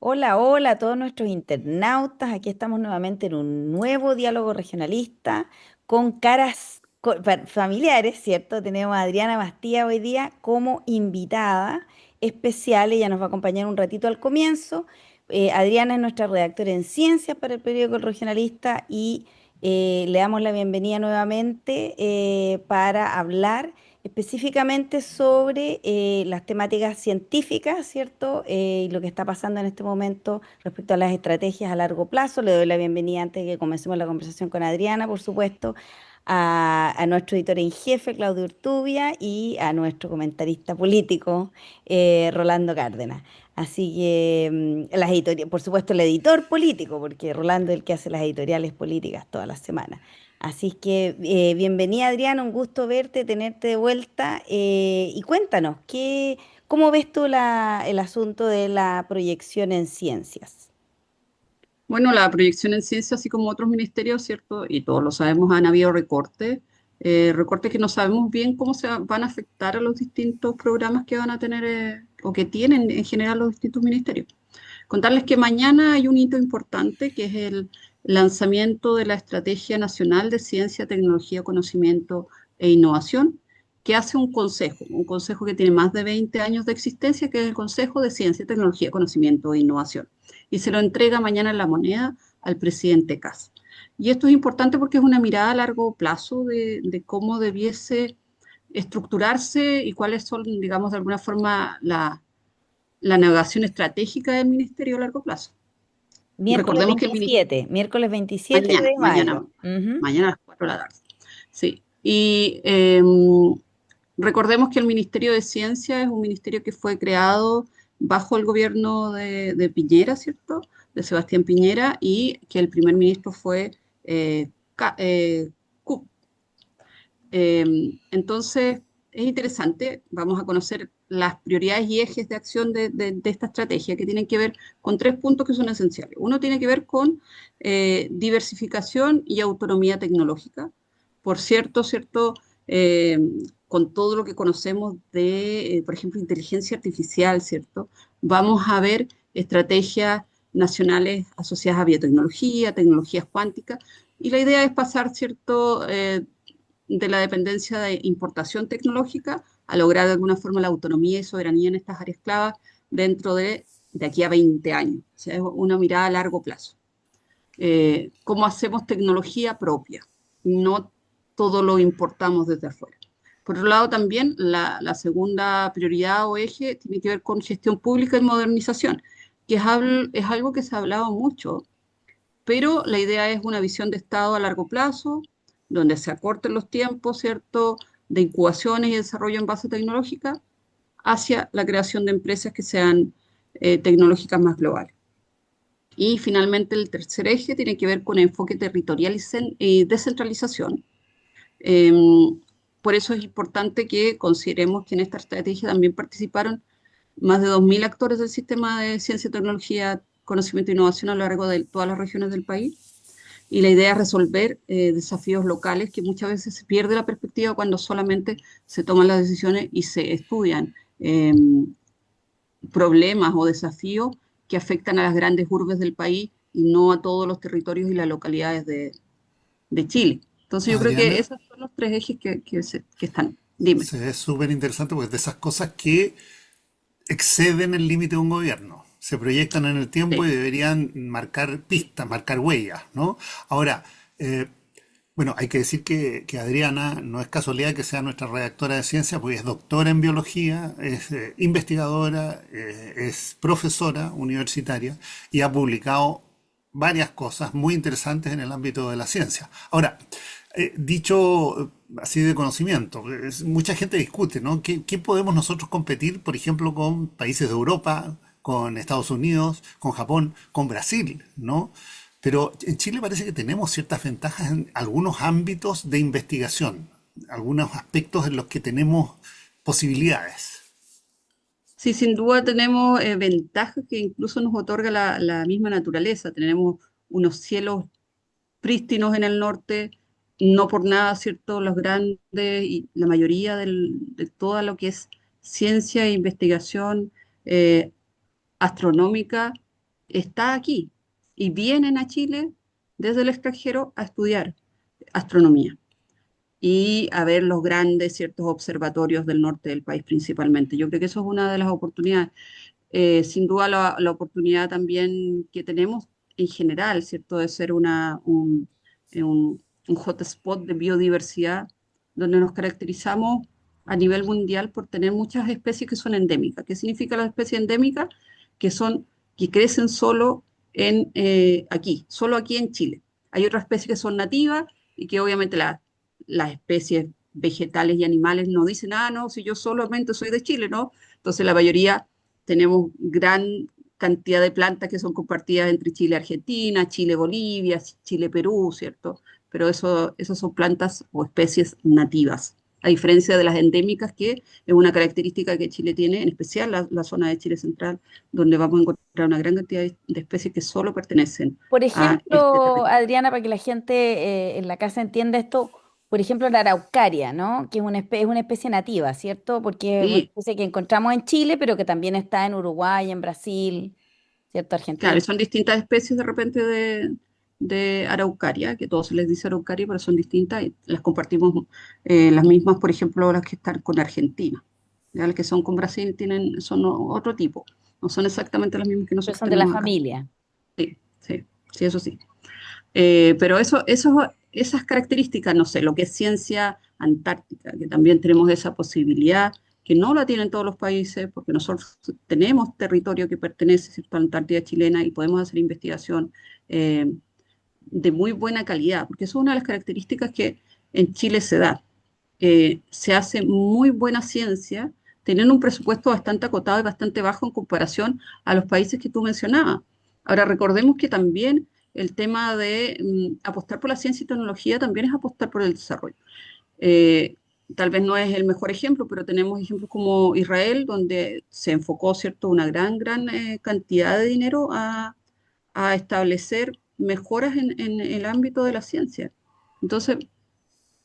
Hola, hola a todos nuestros internautas. Aquí estamos nuevamente en un nuevo diálogo regionalista con caras familiares, ¿cierto? Tenemos a Adriana Bastía hoy día como invitada especial. Ella nos va a acompañar un ratito al comienzo. Adriana es nuestra redactora en ciencias para el periódico El Regionalista y le damos la bienvenida nuevamente para hablar específicamente sobre las temáticas científicas, ¿cierto? Y lo que está pasando en este momento respecto a las estrategias a largo plazo. Le doy la bienvenida antes de que comencemos la conversación con Adriana, por supuesto, a nuestro editor en jefe, Claudio Urtubia, y a nuestro comentarista político, Rolando Cárdenas. Así que las editoriales, por supuesto, el editor político, porque Rolando es el que hace las editoriales políticas todas las semanas. Así que bienvenida Adriana, un gusto verte, tenerte de vuelta y cuéntanos, ¿cómo ves tú el asunto de la proyección en ciencias? Bueno, la proyección en ciencia, así como otros ministerios, ¿cierto? Y todos lo sabemos, han habido recortes, recortes que no sabemos bien cómo van a afectar a los distintos programas que van a tener o que tienen en general los distintos ministerios. Contarles que mañana hay un hito importante que es el lanzamiento de la Estrategia Nacional de Ciencia, Tecnología, Conocimiento e Innovación, que hace un consejo que tiene más de 20 años de existencia, que es el Consejo de Ciencia, Tecnología, Conocimiento e Innovación. Y se lo entrega mañana en La Moneda al presidente Kass. Y esto es importante porque es una mirada a largo plazo de cómo debiese estructurarse y cuáles son, digamos, de alguna forma la navegación estratégica del ministerio a largo plazo. Miércoles Recordemos que 27, miércoles 27 mañana, de mañana, mayo. Ujú. mañana a las 4 de la tarde. Sí. Y recordemos que el Ministerio de Ciencia es un ministerio que fue creado bajo el gobierno de Piñera, ¿cierto? De Sebastián Piñera, y que el primer ministro fue Cup. Entonces, es interesante, vamos a conocer las prioridades y ejes de acción de esta estrategia que tienen que ver con tres puntos que son esenciales. Uno tiene que ver con diversificación y autonomía tecnológica. Por cierto, eh, con todo lo que conocemos de, por ejemplo, inteligencia artificial, ¿cierto? Vamos a ver estrategias nacionales asociadas a biotecnología, tecnologías cuánticas, y la idea es pasar, ¿cierto? De la dependencia de importación tecnológica a lograr de alguna forma la autonomía y soberanía en estas áreas claves dentro de aquí a 20 años. O sea, es una mirada a largo plazo. ¿Cómo hacemos tecnología propia? No todo lo importamos desde afuera. Por otro lado, también la segunda prioridad o eje tiene que ver con gestión pública y modernización, que es algo que se ha hablado mucho, pero la idea es una visión de Estado a largo plazo, donde se acorten los tiempos, ¿cierto?, de incubaciones y desarrollo en base tecnológica hacia la creación de empresas que sean tecnológicas más globales. Y finalmente el tercer eje tiene que ver con enfoque territorial y descentralización. Por eso es importante que consideremos que en esta estrategia también participaron más de 2.000 actores del sistema de ciencia, tecnología, conocimiento e innovación a lo largo de todas las regiones del país, y la idea es resolver desafíos locales que muchas veces se pierde la perspectiva cuando solamente se toman las decisiones y se estudian problemas o desafíos que afectan a las grandes urbes del país y no a todos los territorios y las localidades de Chile. Entonces yo creo que Adriana, esos son los tres ejes que están. Dime. se ve súper interesante porque es de esas cosas que exceden el límite de un gobierno. Se proyectan en el tiempo Sí. y deberían marcar pistas, marcar huellas, ¿no? Ahora, eh, bueno, hay que decir que Adriana no es casualidad que sea nuestra redactora de ciencia, porque es doctora en biología, es investigadora, es profesora universitaria y ha publicado varias cosas muy interesantes en el ámbito de la ciencia. Ahora, dicho así de conocimiento, mucha gente discute, ¿no? ¿Qué podemos nosotros competir, por ejemplo, con países de Europa, con Estados Unidos, con Japón, con Brasil, ¿no? Pero en Chile parece que tenemos ciertas ventajas en algunos ámbitos de investigación, algunos aspectos en los que tenemos posibilidades. Sí, sin duda tenemos ventajas que incluso nos otorga la misma naturaleza. Tenemos unos cielos prístinos en el norte, no por nada, ¿cierto? Los grandes y la mayoría de todo lo que es ciencia e investigación eh, astronómica está aquí y vienen a Chile desde el extranjero a estudiar astronomía y a ver los grandes ciertos observatorios del norte del país principalmente. Yo creo que eso es una de las oportunidades. Sin duda la oportunidad también que tenemos en general, ¿cierto? De ser un hotspot de biodiversidad, donde nos caracterizamos a nivel mundial por tener muchas especies que son endémicas. ¿Qué significa las especies endémicas? Que son, que crecen solo solo aquí en Chile. Hay otras especies que son nativas y que obviamente las especies vegetales y animales no dicen, ah, no, si yo solamente soy de Chile, ¿no? Entonces la mayoría tenemos gran cantidad de plantas que son compartidas entre Chile y Argentina, Chile, Bolivia, Chile, Perú, ¿cierto? Pero esas son plantas o especies nativas, a diferencia de las endémicas, que es una característica que Chile tiene, en especial la zona de Chile central, donde vamos a encontrar una gran cantidad de especies que solo pertenecen Por a este ejemplo, territorio. Adriana, para que la gente en la casa entienda esto, por ejemplo, la araucaria, ¿no? Que es una especie nativa, ¿cierto? Porque es una Sí, especie que encontramos en Chile, pero que también está en Uruguay, en Brasil, ¿cierto? claro, Argentina. son distintas especies de repente de araucaria, que todos se les dice araucaria, pero son distintas y las compartimos las mismas, por ejemplo, las que están con Argentina. ¿Ya? Las que son con Brasil son otro tipo, no son exactamente las mismas que Pero nosotros son de la tenemos acá. familia. Sí, sí, sí, eso sí. Pero esas características, no sé, lo que es ciencia antártica, que también tenemos esa posibilidad, que no la tienen todos los países, porque nosotros tenemos territorio que pertenece, ¿cierto?, a la Antártida chilena y podemos hacer investigación eh, de muy buena calidad, porque eso es una de las características que en Chile se da. Se hace muy buena ciencia, teniendo un presupuesto bastante acotado y bastante bajo en comparación a los países que tú mencionabas. Ahora, recordemos que también el tema de apostar por la ciencia y tecnología también es apostar por el desarrollo. Eh, Tal vez no es el mejor ejemplo, pero tenemos ejemplos como Israel, donde se enfocó, ¿cierto?, una gran cantidad de dinero a establecer mejoras en el ámbito de la ciencia. Entonces,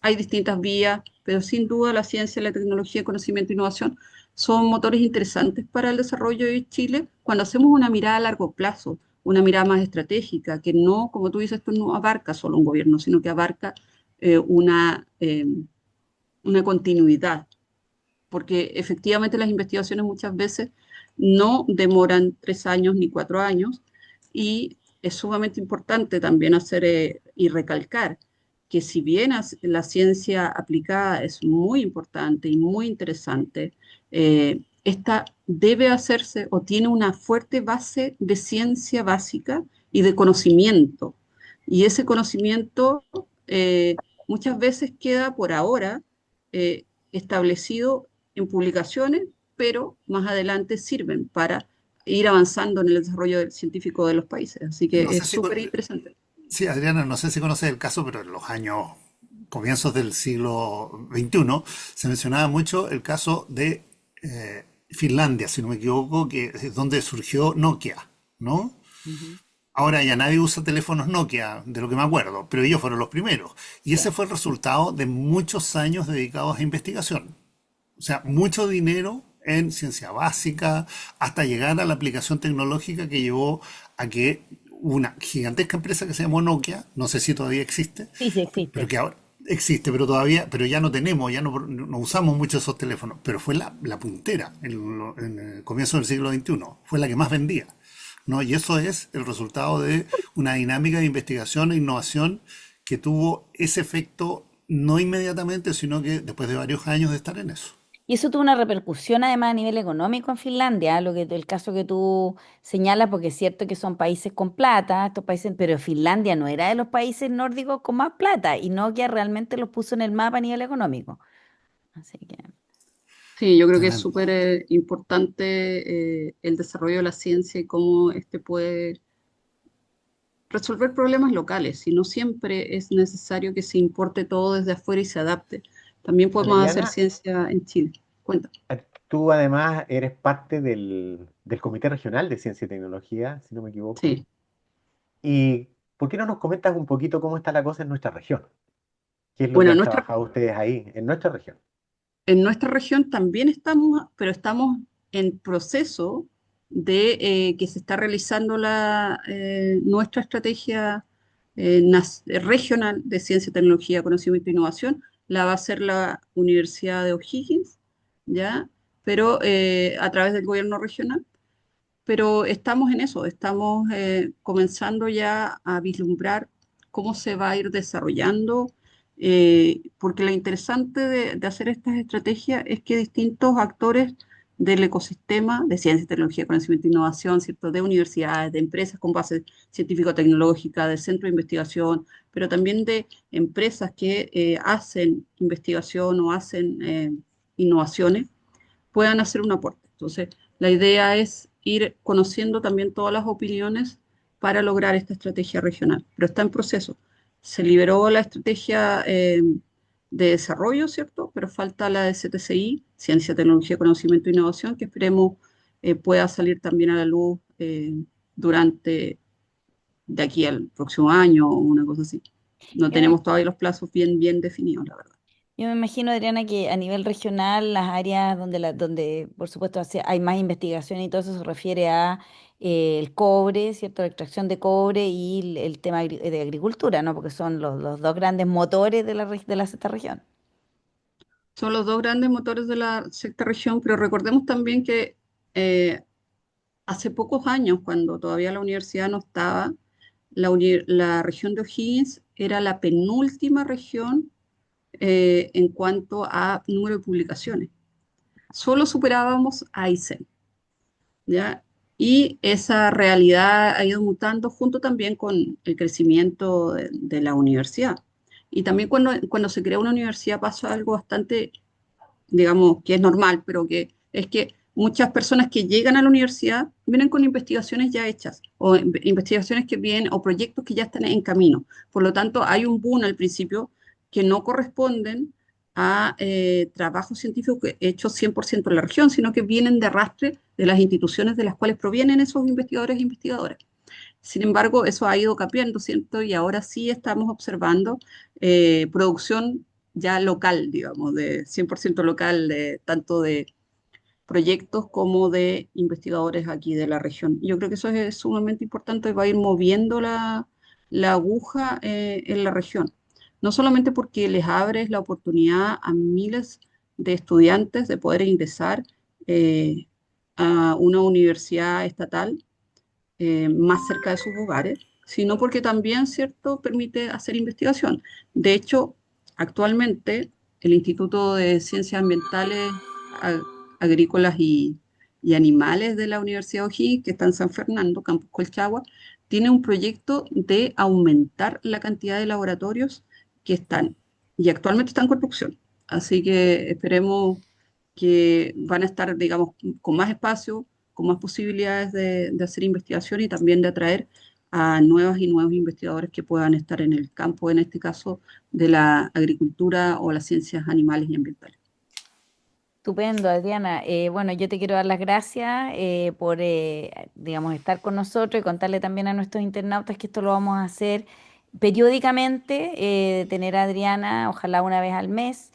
hay distintas vías, pero sin duda la ciencia, la tecnología, conocimiento e innovación son motores interesantes para el desarrollo de Chile cuando hacemos una mirada a largo plazo, una mirada más estratégica, que no, como tú dices, esto no abarca solo un gobierno, sino que abarca eh, una, eh, una continuidad, porque efectivamente las investigaciones muchas veces no demoran 3 años ni 4 años y es sumamente importante también hacer y recalcar que si bien la ciencia aplicada es muy importante y muy interesante, esta debe hacerse o tiene una fuerte base de ciencia básica y de conocimiento. Y ese conocimiento muchas veces queda por ahora establecido en publicaciones, pero más adelante sirven para ir avanzando en el desarrollo científico de los países. Así No que sé es si, súper interesante. sí, Adriana, no sé si conoces el caso, pero en los años comienzos del siglo XXI se mencionaba mucho el caso de Finlandia, si no me equivoco, que es donde surgió Nokia, ¿no? Ujú. Ahora ya nadie usa teléfonos Nokia, de lo que me acuerdo, pero ellos fueron los primeros. Y Sí. ese fue el resultado de muchos años dedicados a investigación. O sea, mucho dinero en ciencia básica, hasta llegar a la aplicación tecnológica que llevó a que una gigantesca empresa que se llamó Nokia, no sé si todavía existe, Sí, sí pero existe. que ahora existe, pero todavía, pero ya no tenemos, ya no usamos mucho esos teléfonos, pero fue la puntera en el comienzo del siglo XXI, fue la que más vendía, ¿no? Y eso es el resultado de una dinámica de investigación e innovación que tuvo ese efecto no inmediatamente, sino que después de varios años de estar en eso. Y eso tuvo una repercusión además a nivel económico en Finlandia, el caso que tú señalas, porque es cierto que son países con plata, estos países, pero Finlandia no era de los países nórdicos con más plata, y Nokia realmente los puso en el mapa a nivel económico. Así que, Sí, yo creo que es Tremendo. súper importante el desarrollo de la ciencia y cómo este puede resolver problemas locales. Y no siempre es necesario que se importe todo desde afuera y se adapte. También podemos hacer Adriana, ciencia en Chile. Cuenta. tú además eres parte del Comité Regional de Ciencia y Tecnología, si no me equivoco. Sí. ¿Y por qué no nos comentas un poquito cómo está la cosa en nuestra región? ¿Qué es lo que Bueno, han trabajado ustedes ahí, en nuestra región? en nuestra región también estamos, pero estamos en proceso de que se está realizando nuestra estrategia regional de ciencia, tecnología, conocimiento e innovación. La va a hacer la Universidad de O'Higgins, ¿ya? Pero a través del gobierno regional. Pero estamos en eso, estamos comenzando ya a vislumbrar cómo se va a ir desarrollando, porque lo interesante de hacer estas estrategias es que distintos actores del ecosistema de ciencia, tecnología, conocimiento e innovación, ¿cierto? De universidades, de empresas con base científico-tecnológica, de centros de investigación, pero también de empresas que hacen investigación o hacen innovaciones, puedan hacer un aporte. Entonces, la idea es ir conociendo también todas las opiniones para lograr esta estrategia regional, pero está en proceso. Se liberó la estrategia de desarrollo, ¿cierto? Pero falta la de CTCI, Ciencia, Tecnología, Conocimiento e Innovación, que esperemos pueda salir también a la luz durante de aquí al próximo año o una cosa así. No Yo me, tenemos todavía los plazos bien definidos, la verdad. yo me imagino, Adriana, que a nivel regional, las áreas donde por supuesto, hay más investigación y todo eso se refiere a el cobre, ¿cierto? La extracción de cobre y el tema de agricultura, ¿no? Porque son los dos grandes motores de la sexta región. Son los dos grandes motores de la sexta región, pero recordemos también que eh, hace pocos años, cuando todavía la universidad no estaba, la región de O'Higgins era la penúltima región en cuanto a número de publicaciones. Solo superábamos a Aysén, ¿ya? Y esa realidad ha ido mutando junto también con el crecimiento de la universidad. Y también cuando se crea una universidad pasa algo bastante, digamos, que es normal, pero que es que muchas personas que llegan a la universidad vienen con investigaciones ya hechas o investigaciones que vienen o proyectos que ya están en camino. Por lo tanto, hay un boom al principio que no corresponden a trabajos científicos hechos 100% en la región, sino que vienen de arrastre de las instituciones de las cuales provienen esos investigadores e investigadoras. Sin embargo, eso ha ido cambiando, ¿cierto? Y ahora sí estamos observando producción ya local, digamos, de 100% local, tanto de proyectos como de investigadores aquí de la región. Yo creo que eso es sumamente importante, va a ir moviendo la aguja en la región. No solamente porque les abre la oportunidad a miles de estudiantes de poder ingresar eh, a una universidad estatal más cerca de sus hogares, sino porque también, ¿cierto?, permite hacer investigación. De hecho, actualmente el Instituto de Ciencias Ambientales, Ag- Agrícolas y Animales de la Universidad de O'Higgins, que está en San Fernando, Campus Colchagua, tiene un proyecto de aumentar la cantidad de laboratorios que están y actualmente están en construcción. Así que esperemos que van a estar, digamos, con más espacio, con más posibilidades de hacer investigación y también de atraer a nuevas y nuevos investigadores que puedan estar en el campo, en este caso, de la agricultura o las ciencias animales y ambientales. Estupendo, Adriana. Bueno, yo te quiero dar las gracias por, digamos, estar con nosotros y contarle también a nuestros internautas que esto lo vamos a hacer periódicamente, tener a Adriana, ojalá una vez al mes,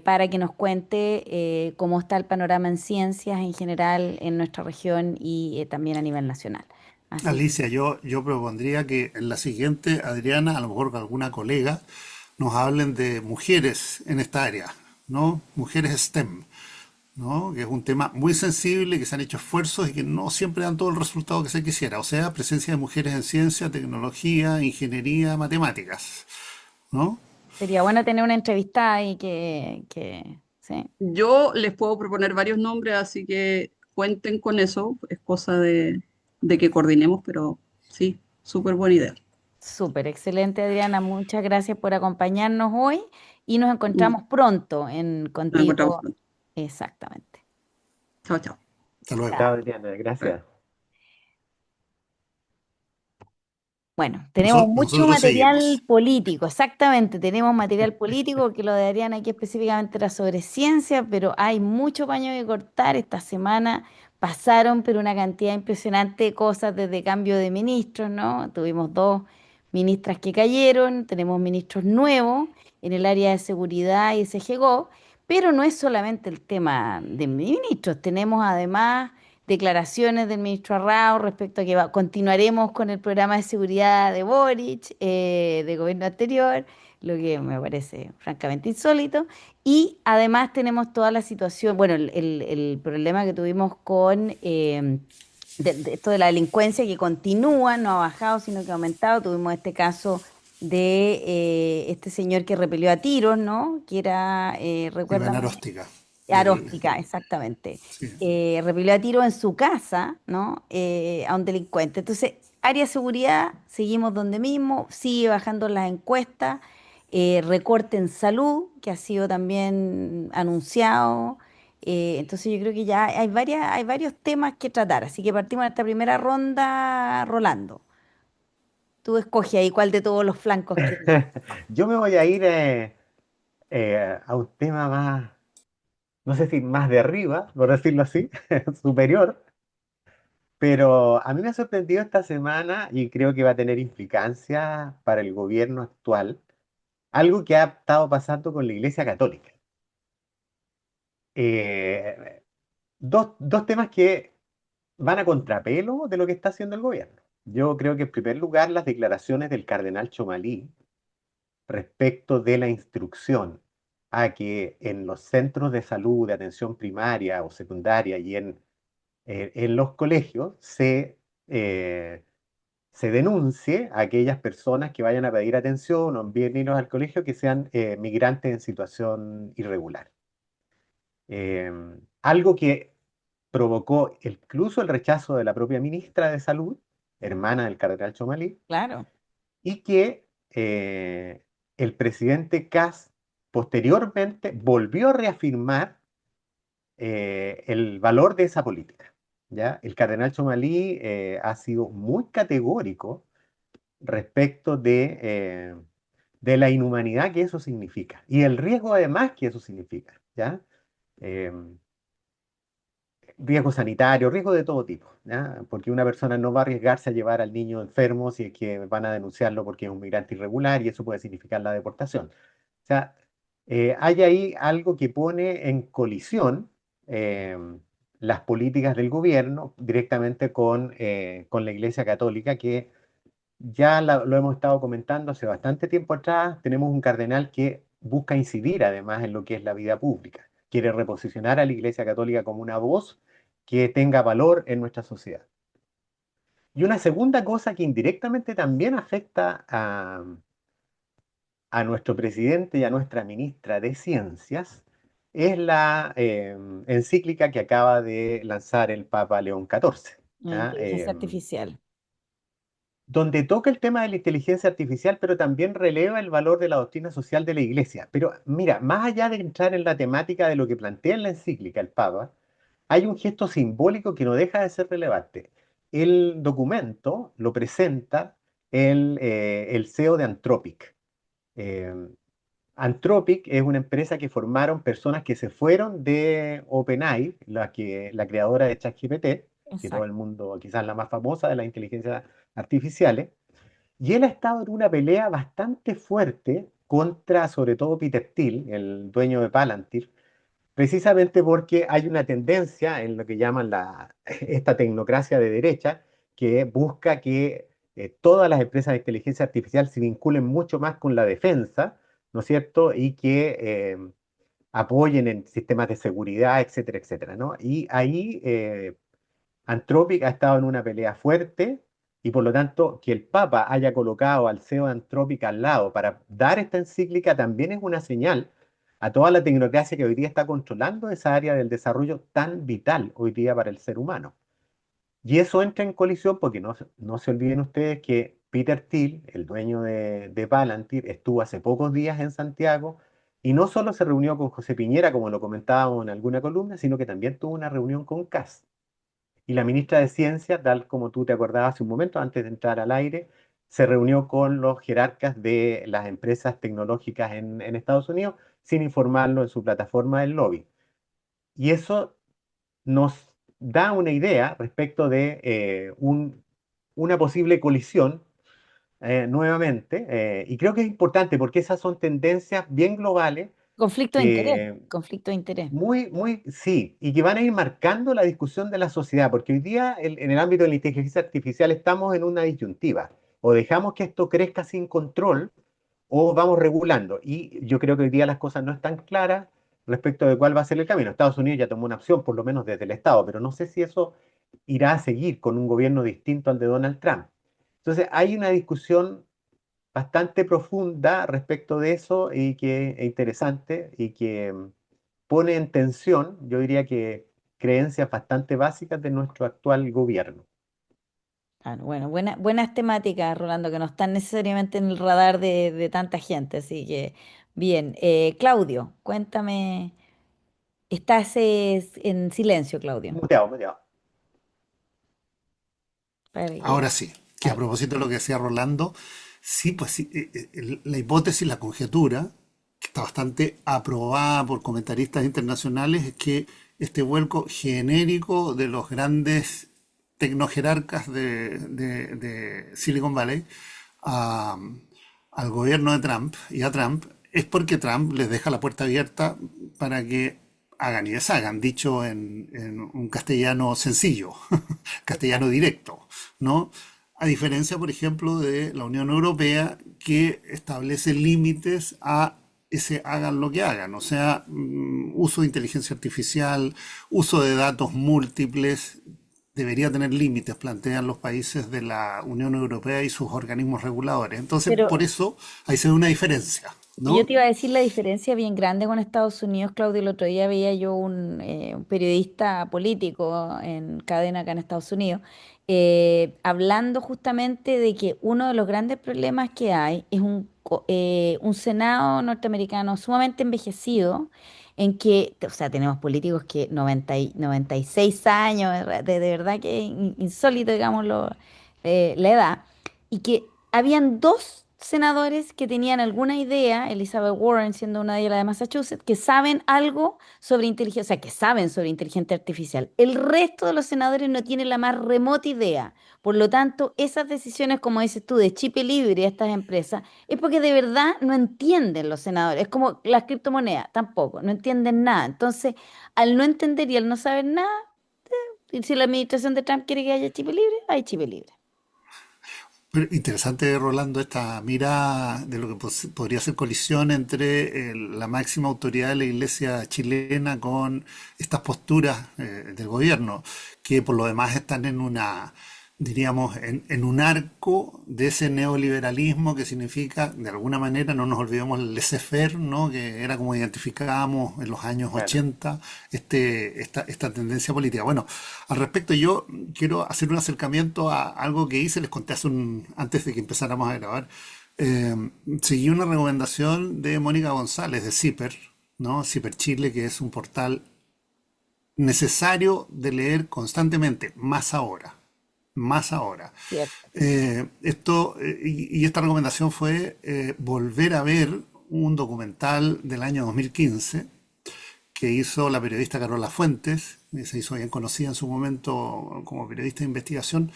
para que nos cuente cómo está el panorama en ciencias en general en nuestra región y también a nivel nacional. Así que Alicia, yo propondría que en la siguiente, Adriana, a lo mejor con alguna colega, nos hablen de mujeres en esta área, ¿no? Mujeres STEM, ¿no? Que es un tema muy sensible, que se han hecho esfuerzos y que no siempre dan todo el resultado que se quisiera. O sea, presencia de mujeres en ciencia, tecnología, ingeniería, matemáticas, ¿no? sería bueno tener una entrevista y sí. Yo les puedo proponer varios nombres, así que cuenten con eso. Es cosa de que coordinemos, pero sí, súper buena idea. Súper, excelente Adriana, muchas gracias por acompañarnos hoy y nos Mm, encontramos pronto Nos encontramos contigo. pronto. Exactamente. Chao, chao. Hasta luego. Chao, Chao. Adriana, gracias. Bueno, tenemos mucho Nosotros material seguimos. político, exactamente, tenemos material político, que lo de Adriana aquí específicamente era sobre ciencia, pero hay mucho paño que cortar. Esta semana pasaron, pero una cantidad impresionante de cosas desde cambio de ministros, ¿no? Tuvimos dos ministras que cayeron, tenemos ministros nuevos en el área de seguridad y SGO, pero no es solamente el tema de ministros, tenemos además declaraciones del ministro Arrao respecto a que continuaremos con el programa de seguridad de Boric, de gobierno anterior, lo que me parece francamente insólito. Y además tenemos toda la situación, bueno, el problema que tuvimos con de esto de la delincuencia que continúa, no ha bajado, sino que ha aumentado. Tuvimos este caso de este señor que repelió a tiros, ¿no? Que era, Iván recuérdame, Aróstica, Aróstica, exactamente. sí. Repelió a tiro en su casa, ¿no? A un delincuente. Entonces, área de seguridad, seguimos donde mismo, sigue bajando las encuestas, recorte en salud, que ha sido también anunciado. Entonces, yo creo que ya hay varios temas que tratar. Así que partimos en esta primera ronda, Rolando. Tú escoge ahí cuál de todos los flancos quieres. Yo me voy a ir a un tema más, no sé si más de arriba, por decirlo así, superior, pero a mí me ha sorprendido esta semana y creo que va a tener implicancias para el gobierno actual, algo que ha estado pasando con la Iglesia Católica. Eh, dos temas que van a contrapelo de lo que está haciendo el gobierno. Yo creo que en primer lugar las declaraciones del cardenal Chomalí respecto de la instrucción a que en los centros de salud, de atención primaria o secundaria y en los colegios eh, se denuncie a aquellas personas que vayan a pedir atención o envíen niños al colegio que sean migrantes en situación irregular. Eh, Algo que provocó incluso el rechazo de la propia ministra de Salud, hermana del cardenal Chomalí, Claro, y que el presidente Kass posteriormente volvió a reafirmar el valor de esa política. ¿Ya? El cardenal Chomalí ha sido muy categórico respecto de la inhumanidad que eso significa y el riesgo además que eso significa. ¿Ya? Eh, Riesgo sanitario, riesgo de todo tipo, ¿ya? Porque una persona no va a arriesgarse a llevar al niño enfermo si es que van a denunciarlo porque es un migrante irregular y eso puede significar la deportación. O sea, hay ahí algo que pone en colisión eh, las políticas del gobierno directamente con la Iglesia Católica, que ya lo hemos estado comentando hace bastante tiempo atrás. Tenemos un cardenal que busca incidir además en lo que es la vida pública. Quiere reposicionar a la Iglesia Católica como una voz que tenga valor en nuestra sociedad. Y una segunda cosa que indirectamente también afecta a nuestro presidente y a nuestra ministra de Ciencias es la encíclica que acaba de lanzar el Papa León XIV. la ¿Ya? inteligencia artificial. Donde toca el tema de la inteligencia artificial, pero también releva el valor de la doctrina social de la Iglesia. Pero mira, más allá de entrar en la temática de lo que plantea en la encíclica el Papa, hay un gesto simbólico que no deja de ser relevante. El documento lo presenta el CEO de Anthropic. Eh, Anthropic es una empresa que formaron personas que se fueron de OpenAI, la creadora de ChatGPT, que todo el Exacto. mundo, quizás la más famosa de las inteligencias artificiales, y él ha estado en una pelea bastante fuerte contra, sobre todo, Peter Thiel, el dueño de Palantir, precisamente porque hay una tendencia en lo que llaman esta tecnocracia de derecha que busca que todas las empresas de inteligencia artificial se vinculen mucho más con la defensa, ¿no es cierto? Y que apoyen en sistemas de seguridad, etcétera, etcétera, ¿no? Y ahí Anthropic ha estado en una pelea fuerte y por lo tanto que el Papa haya colocado al CEO de Anthropic al lado para dar esta encíclica también es una señal a toda la tecnocracia que hoy día está controlando esa área del desarrollo tan vital hoy día para el ser humano. Y eso entra en colisión porque no se olviden ustedes que Peter Thiel, el dueño de Palantir, estuvo hace pocos días en Santiago y no solo se reunió con José Piñera, como lo comentábamos en alguna columna, sino que también tuvo una reunión con Kass. Y la ministra de Ciencia, tal como tú te acordabas hace un momento, antes de entrar al aire, se reunió con los jerarcas de las empresas tecnológicas en Estados Unidos sin informarlo en su plataforma del lobby. Y eso nos da una idea respecto de una posible colisión nuevamente. Y creo que es importante porque esas son tendencias bien globales Conflicto de interés, que conflicto de interés. sí, y que van a ir marcando la discusión de la sociedad, porque hoy día en el ámbito de la inteligencia artificial estamos en una disyuntiva. O dejamos que esto crezca sin control, o vamos regulando. Y yo creo que hoy día las cosas no están claras respecto de cuál va a ser el camino. Estados Unidos ya tomó una opción, por lo menos desde el Estado, pero no sé si eso irá a seguir con un gobierno distinto al de Donald Trump. Entonces, hay una discusión bastante profunda respecto de eso y que es interesante y que pone en tensión, yo diría que creencias bastante básicas de nuestro actual gobierno. Claro, bueno, buenas temáticas, Rolando, que no están necesariamente en el radar de tanta gente, así que bien. Claudio, cuéntame, estás en silencio, Claudio. Muteado, muteado. Para Ahora que- sí, que a ahí. propósito de lo que decía Rolando, sí, pues sí, la hipótesis, la conjetura, que está bastante aprobada por comentaristas internacionales, es que este vuelco genérico de los grandes tecnojerarcas de Silicon Valley a- al gobierno de Trump y a Trump es porque Trump les deja la puerta abierta para que hagan y deshagan, dicho en un castellano sencillo, castellano Exacto. directo, ¿no? A diferencia, por ejemplo, de la Unión Europea, que establece límites a ese hagan lo que hagan, o sea, uso de inteligencia artificial, uso de datos múltiples, debería tener límites, plantean los países de la Unión Europea y sus organismos reguladores. Entonces, Pero por eso ahí se ve una diferencia, yo ¿no? te iba a decir la diferencia bien grande con Estados Unidos, Claudio. El otro día veía yo un periodista político en cadena acá en Estados Unidos, hablando justamente de que uno de los grandes problemas que hay es un Senado norteamericano sumamente envejecido, en que, o sea, tenemos políticos que 96 años, de verdad que es insólito, digámoslo, la edad, y que habían dos senadores que tenían alguna idea, Elizabeth Warren siendo una de ellas, la de Massachusetts, que saben algo sobre inteligencia, o sea, que saben sobre inteligencia artificial. El resto de los senadores no tienen la más remota idea. Por lo tanto, esas decisiones, como dices tú, de chip libre a estas empresas, es porque de verdad no entienden los senadores. Es como las criptomonedas, tampoco, no entienden nada. Entonces, al no entender y al no saber nada, y si la administración de Trump quiere que haya chip libre, hay chip libre. Pero interesante, Rolando, esta mira de lo que podría ser colisión entre la máxima autoridad de la iglesia chilena con estas posturas del gobierno, que por lo demás están en una, diríamos, en un arco de ese neoliberalismo que significa, de alguna manera, no nos olvidemos el laissez-faire, ¿no? Que era como identificábamos en los años Claro. 80 esta tendencia política. Bueno, al respecto yo quiero hacer un acercamiento a algo que hice, les conté antes de que empezáramos a grabar. Eh, Seguí una recomendación de Mónica González de Zipper, ¿no? Zipper Chile, que es un portal necesario de leer constantemente, más ahora, más ahora. ¿Cierto? Y esta recomendación fue volver a ver un documental del año 2015 que hizo la periodista Carola Fuentes, que se hizo bien conocida en su momento como periodista de investigación,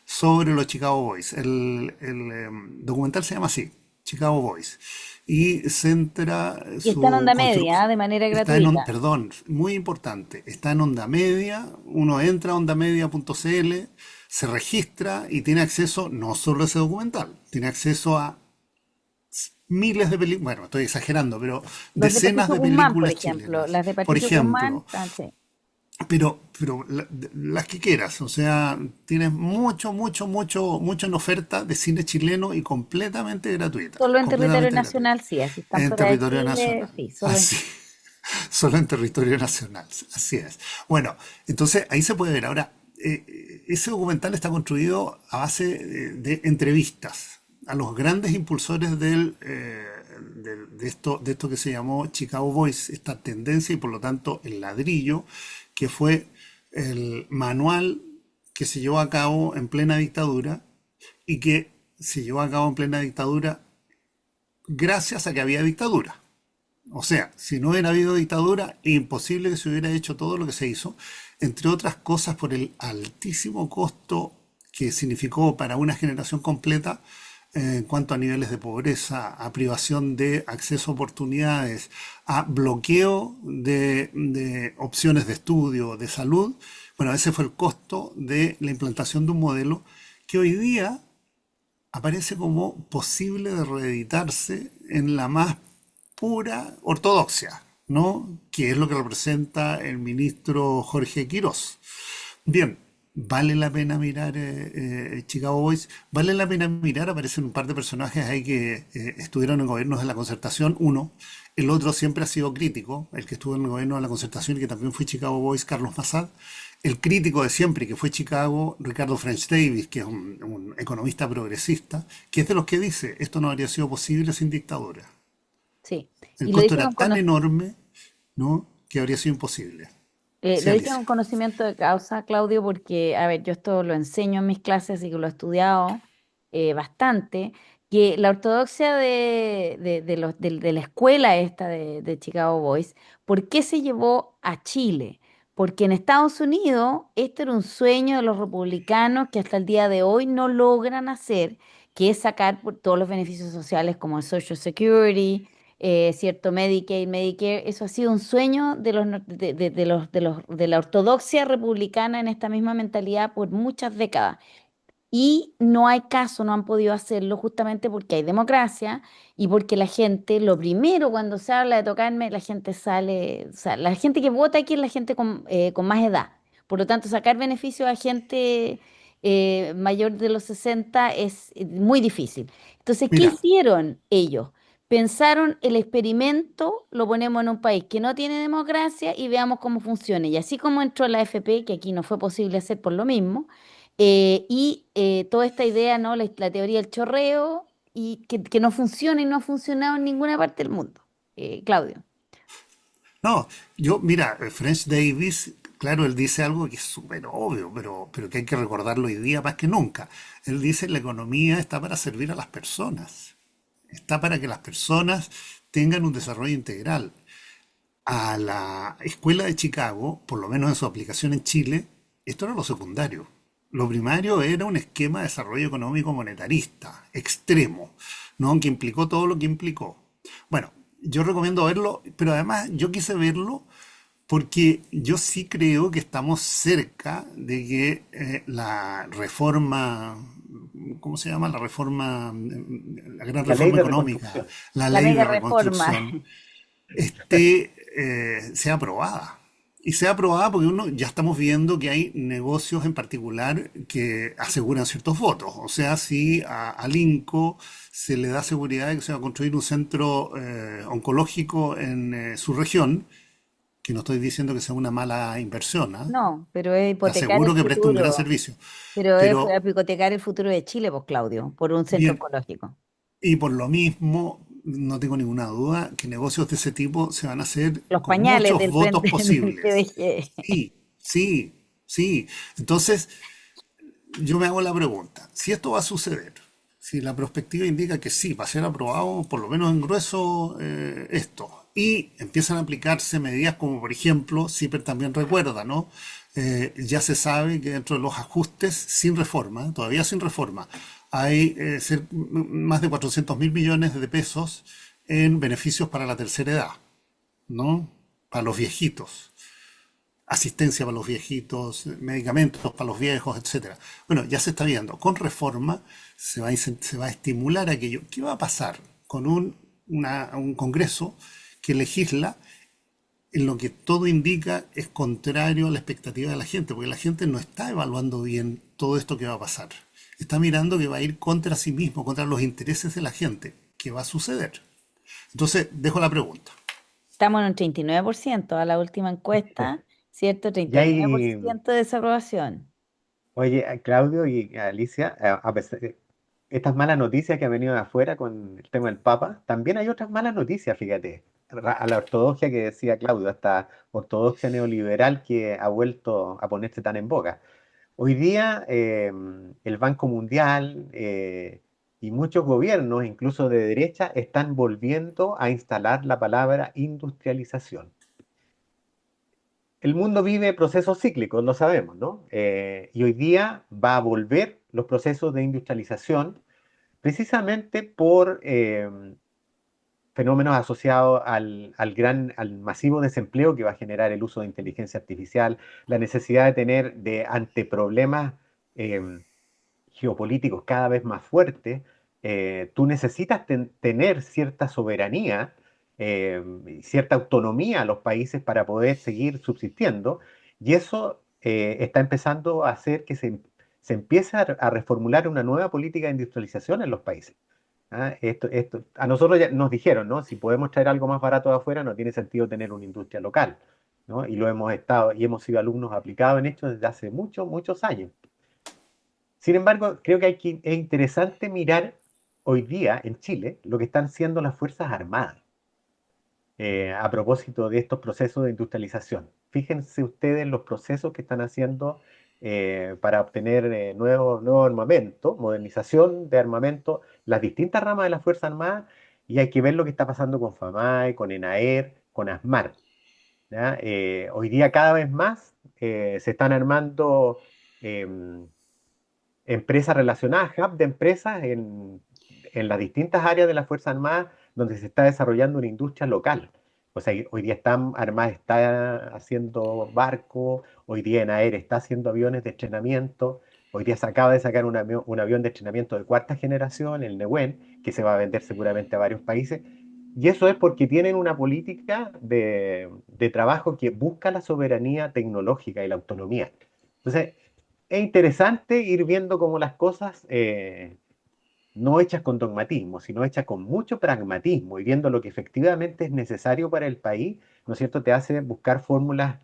sobre los Chicago Boys. El documental se llama así, Chicago Boys, y centra Y está en su onda media, construcción. ¿ah? De manera Está en, gratuita. perdón, muy importante, está en onda media, uno entra a ondamedia.cl, se registra y tiene acceso no solo a ese documental, tiene acceso a miles de películas, bueno, estoy exagerando, pero Los de decenas Patricio de Guzmán, por películas ejemplo, chilenas, las de por Patricio Guzmán, ejemplo, están, sí. pero las que quieras, o sea, tienes mucho en oferta de cine chileno y Solo en territorio completamente gratuita, nacional, sí, así están en fuera de territorio Chile, nacional, sí, solo en así, Chile. solo en territorio nacional, así es. Bueno, entonces ahí se puede ver. Ahora, ese documental está construido a base de entrevistas a los grandes impulsores de esto que se llamó Chicago Boys, esta tendencia y por lo tanto el ladrillo, que fue el manual que se llevó a cabo en plena dictadura y que se llevó a cabo en plena dictadura gracias a que había dictadura. O sea, si no hubiera habido dictadura, imposible que se hubiera hecho todo lo que se hizo, entre otras cosas por el altísimo costo que significó para una generación completa en cuanto a niveles de pobreza, a privación de acceso a oportunidades, a bloqueo de opciones de estudio, de salud. Bueno, ese fue el costo de la implantación de un modelo que hoy día aparece como posible de reeditarse en la más pura ortodoxia, ¿no? Que es lo que representa el ministro Jorge Quirós. Bien, vale la pena mirar Chicago Boys, vale la pena mirar, aparecen un par de personajes ahí que estuvieron en gobiernos de la concertación, uno, el otro siempre ha sido crítico, el que estuvo en el gobierno de la concertación y que también fue Chicago Boys, Carlos Massad, el crítico de siempre que fue Chicago, Ricardo French Davis, que es un economista progresista, que es de los que dice, esto no habría sido posible sin dictadura. Sí. El Y lo costo dije era con, tan enorme, ¿no? Que habría sido imposible. Sí, lo dije Alicia. con conocimiento de causa, Claudio, porque, a ver, yo esto lo enseño en mis clases y que lo he estudiado bastante, que la ortodoxia de la escuela esta de Chicago Boys, ¿por qué se llevó a Chile? Porque en Estados Unidos este era un sueño de los republicanos que hasta el día de hoy no logran hacer, que es sacar todos los beneficios sociales como el Social Security, cierto, Medicaid, Medicare, eso ha sido un sueño de los, de la ortodoxia republicana en esta misma mentalidad por muchas décadas. Y no hay caso, no han podido hacerlo justamente porque hay democracia y porque la gente, lo primero cuando se habla de tocarme, la gente sale, o sea, la gente que vota aquí es la gente con más edad. Por lo tanto, sacar beneficios a gente mayor de los 60 es muy difícil. Entonces, ¿qué Mira, hicieron ellos? Pensaron el experimento, lo ponemos en un país que no tiene democracia y veamos cómo funciona. Y así como entró la AFP, que aquí no fue posible hacer por lo mismo, toda esta idea, ¿no? La teoría del chorreo y que no funciona y no ha funcionado en ninguna parte del mundo. Claudio. no, mira, French Davis, claro, él dice algo que es súper obvio, pero que hay que recordarlo hoy día más que nunca. Él dice la economía está para servir a las personas, está para que las personas tengan un desarrollo integral. A la escuela de Chicago, por lo menos en su aplicación en Chile, esto era lo secundario. Lo primario era un esquema de desarrollo económico monetarista, extremo, ¿no? Que implicó todo lo que implicó. Bueno, yo recomiendo verlo, pero además yo quise verlo porque yo sí creo que estamos cerca de que la reforma, ¿cómo se llama? La reforma, la gran La ley reforma de económica, reconstrucción. la La ley mega de reforma. reconstrucción, sea aprobada. Y sea aprobada porque uno ya estamos viendo que hay negocios en particular que aseguran ciertos votos. O sea, si al INCO se le da seguridad de que se va a construir un centro oncológico en su región, que no estoy diciendo que sea una mala inversión, ¿ah? No, pero es Te hipotecar el aseguro que presta un gran futuro. servicio. Pero es Pero hipotecar el futuro de Chile, pues, Claudio, por un centro bien, oncológico. y por lo mismo, no tengo ninguna duda que negocios de ese tipo se van a hacer Los con pañales muchos del votos frente del posibles. PDG. Sí, sí, sí. Entonces, yo me hago la pregunta, si esto va a suceder, si la perspectiva indica que sí, va a ser aprobado, por lo menos en grueso, esto, y empiezan a aplicarse medidas como, por ejemplo, CIPER también recuerda, ¿no? Ya se sabe que dentro de los ajustes sin reforma, todavía sin reforma, hay más de 400.000 millones de pesos en beneficios para la tercera edad, ¿no? Para los viejitos, asistencia para los viejitos, medicamentos para los viejos, etcétera. Bueno, ya se está viendo. Con reforma se va a estimular aquello. ¿Qué va a pasar con un Congreso que legisla en lo que todo indica es contrario a la expectativa de la gente? Porque la gente no está evaluando bien todo esto que va a pasar. Está mirando que va a ir contra sí mismo, contra los intereses de la gente. ¿Qué va a suceder? Entonces, dejo la pregunta. Estamos en un 39% a la última encuesta, ¿cierto? Y Treinta y nueve por hay, ciento de desaprobación. oye, a Claudio y a Alicia, a pesar de estas malas noticias que han venido de afuera con el tema del Papa, también hay otras malas noticias, fíjate, a la ortodoxia que decía Claudio, esta ortodoxia neoliberal que ha vuelto a ponerse tan en boga. Hoy día el Banco Mundial y muchos gobiernos, incluso de derecha, están volviendo a instalar la palabra industrialización. El mundo vive procesos cíclicos, lo sabemos, ¿no? Y hoy día va a volver los procesos de industrialización precisamente por fenómenos asociados al masivo desempleo que va a generar el uso de inteligencia artificial, la necesidad de tener ante problemas eh, geopolíticos cada vez más fuertes, tú necesitas tener cierta soberanía, cierta autonomía a los países para poder seguir subsistiendo, y eso está empezando a hacer que se empiece a reformular una nueva política de industrialización en los países. ¿Ah? A nosotros ya nos dijeron, ¿no? Si podemos traer algo más barato de afuera, no tiene sentido tener una industria local, ¿no? Y lo hemos estado, y hemos sido alumnos aplicados en esto desde hace muchos, muchos años. Sin embargo, creo que es interesante mirar hoy día en Chile lo que están haciendo las Fuerzas Armadas a propósito de estos procesos de industrialización. Fíjense ustedes los procesos que están haciendo para obtener nuevo armamento, modernización de armamento, las distintas ramas de las Fuerzas Armadas, y hay que ver lo que está pasando con FAMAE, con ENAER, con ASMAR. ¿Ya? Hoy día cada vez más se están armando em, empresas relacionadas, hub de empresas en las distintas áreas de las Fuerzas Armadas donde se está desarrollando una industria local. O sea, hoy día Armada está haciendo barcos, hoy día ENAER está haciendo aviones de entrenamiento, hoy día se acaba de sacar un avión de entrenamiento de cuarta generación, el Nehuen, que se va a vender seguramente a varios países. Y eso es porque tienen una política de trabajo que busca la soberanía tecnológica y la autonomía. Entonces, es interesante ir viendo cómo las cosas, no hechas con dogmatismo, sino hechas con mucho pragmatismo y viendo lo que efectivamente es necesario para el país, ¿no es cierto?, te hace buscar fórmulas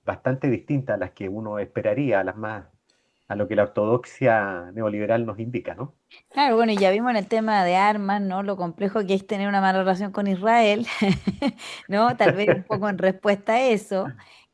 bastante distintas a las que uno esperaría, a lo que la ortodoxia neoliberal nos indica, ¿no? Claro, bueno, y ya vimos en el tema de armas, ¿no? Lo complejo que es tener una mala relación con Israel, ¿no? Tal vez un poco en respuesta a eso.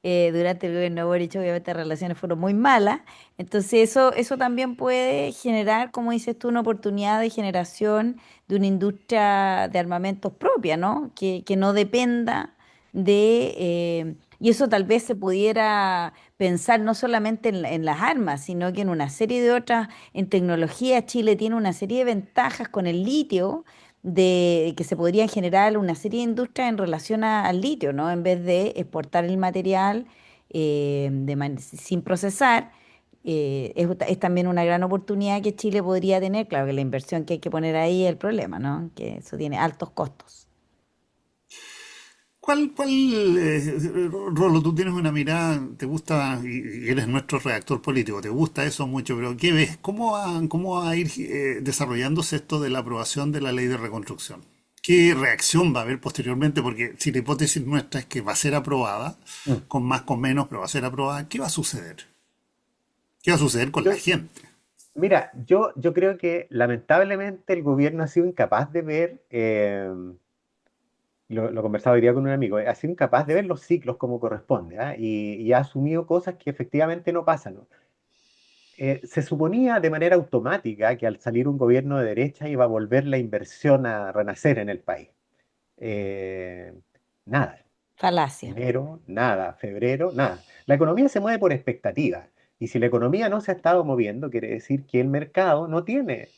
Durante el gobierno de Boric, obviamente, las relaciones fueron muy malas. Entonces, eso también puede generar, como dices tú, una oportunidad de generación de una industria de armamentos propia, ¿no? Que no dependa y eso tal vez se pudiera pensar no solamente en las armas, sino que en una serie de otras en tecnología. Chile tiene una serie de ventajas con el litio, de que se podrían generar una serie de industrias en relación al litio, ¿no? En vez de exportar el material sin procesar, es también una gran oportunidad que Chile podría tener. Claro que la inversión que hay que poner ahí es el problema, ¿no? Que eso tiene altos costos. Rolo, tú tienes una mirada, te gusta, y eres nuestro redactor político, te gusta eso mucho, pero ¿qué ves? Cómo va a ir desarrollándose esto de la aprobación de la ley de reconstrucción? ¿Qué reacción va a haber posteriormente? Porque si la hipótesis nuestra es que va a ser aprobada, Mm. con más, con menos, pero va a ser aprobada, ¿qué va a suceder? ¿Qué va a suceder con la Yo, gente? Mira, yo creo que lamentablemente el gobierno ha sido incapaz de ver, lo conversaba hoy día con un amigo, ha sido incapaz de ver los ciclos como corresponde, ¿ah? Y ha asumido cosas que efectivamente no pasan, ¿no? Se suponía de manera automática que al salir un gobierno de derecha iba a volver la inversión a renacer en el país. Eh, Nada. Falacia. Enero, nada. Febrero, nada. La economía se mueve por expectativas. Y si la economía no se ha estado moviendo, quiere decir que el mercado no tiene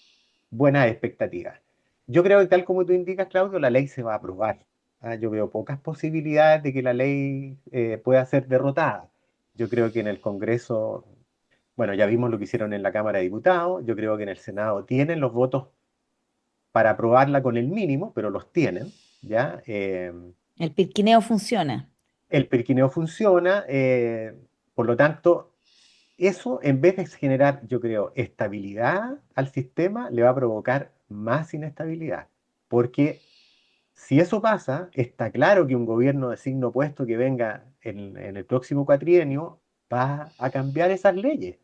buenas expectativas. Yo creo que tal como tú indicas, Claudio, la ley se va a aprobar. Ah, yo veo pocas posibilidades de que la ley pueda ser derrotada. Yo creo que en el Congreso, bueno, ya vimos lo que hicieron en la Cámara de Diputados, yo creo que en el Senado tienen los votos para aprobarla con el mínimo, pero los tienen, ¿ya? El pirquineo funciona. El periquineo funciona, por lo tanto, eso en vez de generar, yo creo, estabilidad al sistema, le va a provocar más inestabilidad, porque si eso pasa, está claro que un gobierno de signo opuesto que venga en el próximo cuatrienio va a cambiar esas leyes.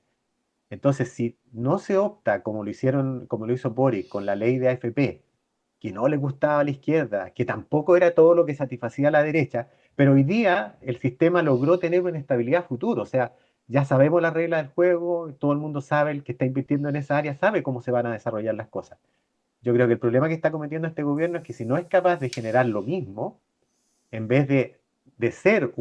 Entonces, si no se opta como lo hicieron, como lo hizo Boric con la ley de AFP, que no le gustaba a la izquierda, que tampoco era todo lo que satisfacía a la derecha, pero hoy día el sistema logró tener una estabilidad futuro. O sea, ya sabemos las reglas del juego, todo el mundo sabe, el que está invirtiendo en esa área sabe cómo se van a desarrollar las cosas. Yo creo que el problema que está cometiendo este gobierno es que si no es capaz de generar lo mismo, en vez de ser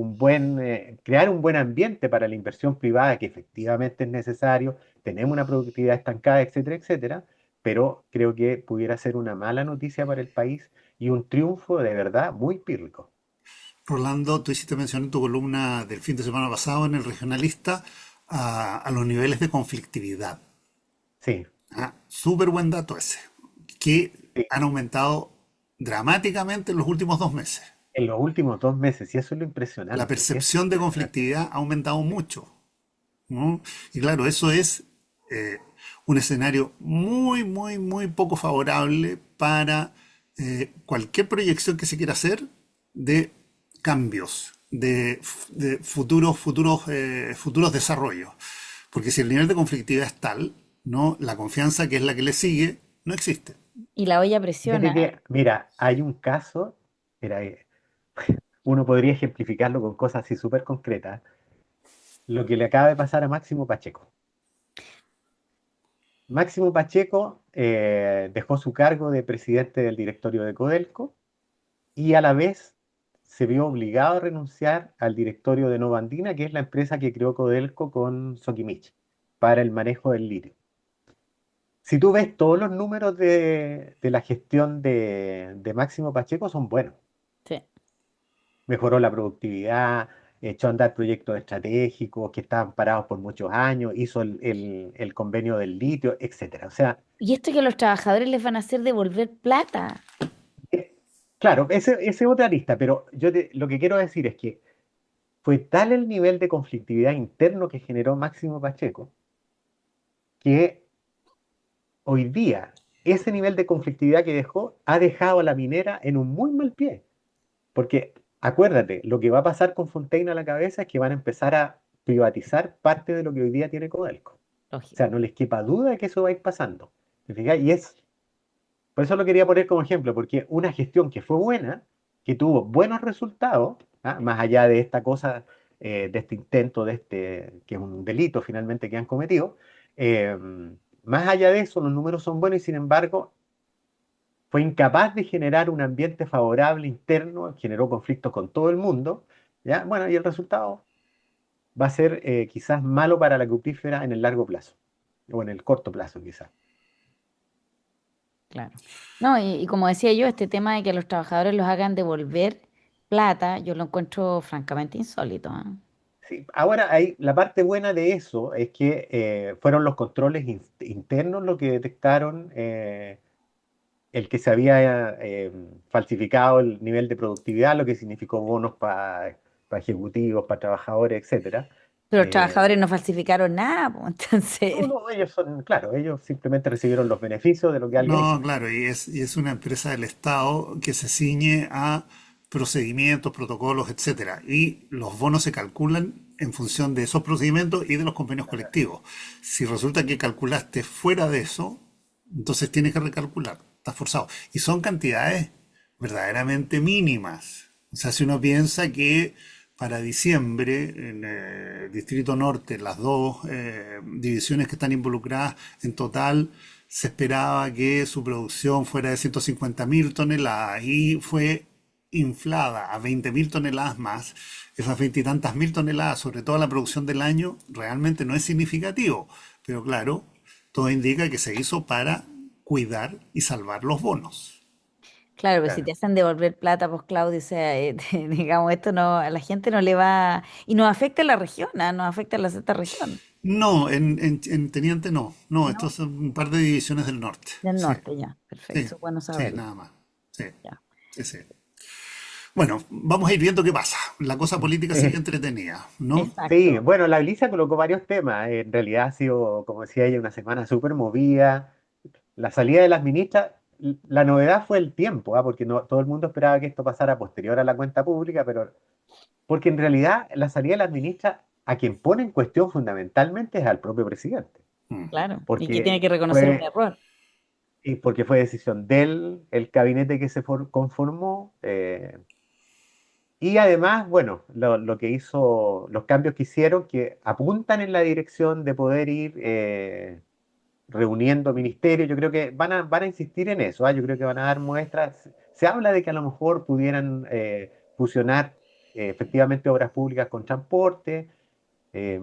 crear un buen ambiente para la inversión privada, que efectivamente es necesario, tenemos una productividad estancada, etcétera, etcétera, pero creo que pudiera ser una mala noticia para el país y un triunfo de verdad muy pírrico. Rolando, tú hiciste mención en tu columna del fin de semana pasado en el Regionalista a los niveles de conflictividad. Sí, Ah, súper buen dato ese, que sí. han aumentado dramáticamente en los últimos 2 meses. En los últimos 2 meses, y eso es lo La impresionante, eso es percepción lo de impresionante. conflictividad ha aumentado mucho, ¿no? Y claro, eso es un escenario muy, muy, muy poco favorable para cualquier proyección que se quiera hacer de cambios, de futuros desarrollos. Porque si el nivel de conflictividad es tal, ¿no? La confianza, que es la que le sigue, no existe. Y la olla Fíjate presiona. que, mira, hay un caso, mira, uno podría ejemplificarlo con cosas así súper concretas, lo que le acaba de pasar a Máximo Pacheco. Máximo Pacheco dejó su cargo de presidente del directorio de Codelco y a la vez se vio obligado a renunciar al directorio de Nova Andina, que es la empresa que creó Codelco con Sokimich para el manejo del litio. Si tú ves todos los números de la gestión de Máximo Pacheco son buenos. Sí. Mejoró la productividad, echó a andar proyectos estratégicos que estaban parados por muchos años, hizo el convenio del litio, etcétera. O sea, Y esto que a los trabajadores les van a hacer devolver plata. eh, claro, ese es otra lista, pero lo que quiero decir es que fue tal el nivel de conflictividad interno que generó Máximo Pacheco que hoy día ese nivel de conflictividad que dejó ha dejado a la minera en un muy mal pie. Porque acuérdate, lo que va a pasar con Fontaine a la cabeza es que van a empezar a privatizar parte de lo que hoy día tiene Codelco. O sea, Lógico. no les quepa duda de que eso va a ir pasando. ¿Te fijas? Por eso lo quería poner como ejemplo, porque una gestión que fue buena, que tuvo buenos resultados, ¿ah? Más allá de esta cosa, de este intento, que es un delito finalmente que han cometido, eh, más allá de eso, los números son buenos y sin embargo fue incapaz de generar un ambiente favorable interno, generó conflictos con todo el mundo, ¿ya? Bueno, y el resultado va a ser quizás malo para la cuprífera en el largo plazo, o en el corto plazo quizás. Claro. No, y como decía yo, este tema de que los trabajadores los hagan devolver plata, yo lo encuentro francamente insólito, ¿ah? Sí. Ahora, la parte buena de eso es que fueron los controles internos lo que detectaron el que se había falsificado el nivel de productividad, lo que significó bonos para ejecutivos, para trabajadores, etcétera. Pero los Eh, trabajadores no falsificaron nada, pues, no, entonces, no, ellos son, claro, ellos simplemente recibieron los beneficios de lo que alguien No, hizo. claro, y es una empresa del Estado que se ciñe a procedimientos, protocolos, etcétera. Y los bonos se calculan en función de esos procedimientos y de los convenios colectivos. Si resulta que calculaste fuera de eso, entonces tienes que recalcular. Estás forzado. Y son cantidades verdaderamente mínimas. O sea, si uno piensa que para diciembre, en el Distrito Norte, las dos divisiones que están involucradas en total, se esperaba que su producción fuera de 150.000 toneladas y fue inflada a 20.000 toneladas más. Esas veintitantas mil toneladas, sobre todo la producción del año, realmente no es significativo. Pero claro, todo indica que se hizo para cuidar y salvar los bonos. claro, pero si Claro. te hacen devolver plata, pues Claudio, o sea, digamos, esto no, a la gente no le va, y nos afecta a la región, ¿ah? Nos afecta a la sexta región, No, en Teniente no. No, ¿no? estos son un par de divisiones del norte. Del Sí, norte, ya, perfecto, sí, eso es bueno sí, saberlo, nada más. Sí, ya. sí, sí. Bueno, vamos a ir viendo qué pasa. La cosa política sigue entretenida, ¿no? Sí, Exacto. bueno, la Elisa colocó varios temas. En realidad ha sido, como decía ella, una semana súper movida. La salida de las ministras, la novedad fue el tiempo, ¿ah? Porque no, todo el mundo esperaba que esto pasara posterior a la cuenta pública, pero porque en realidad la salida de las ministras a quien pone en cuestión fundamentalmente es al propio presidente, Mm. Claro, y que tiene porque que reconocer un fue, error. porque fue decisión del el gabinete que se conformó. Y además, bueno, lo que hizo, los cambios que hicieron que apuntan en la dirección de poder ir reuniendo ministerios. Yo creo que van a insistir en eso, ¿ah? Yo creo que van a dar muestras. Se habla de que a lo mejor pudieran fusionar efectivamente obras públicas con transporte. eh,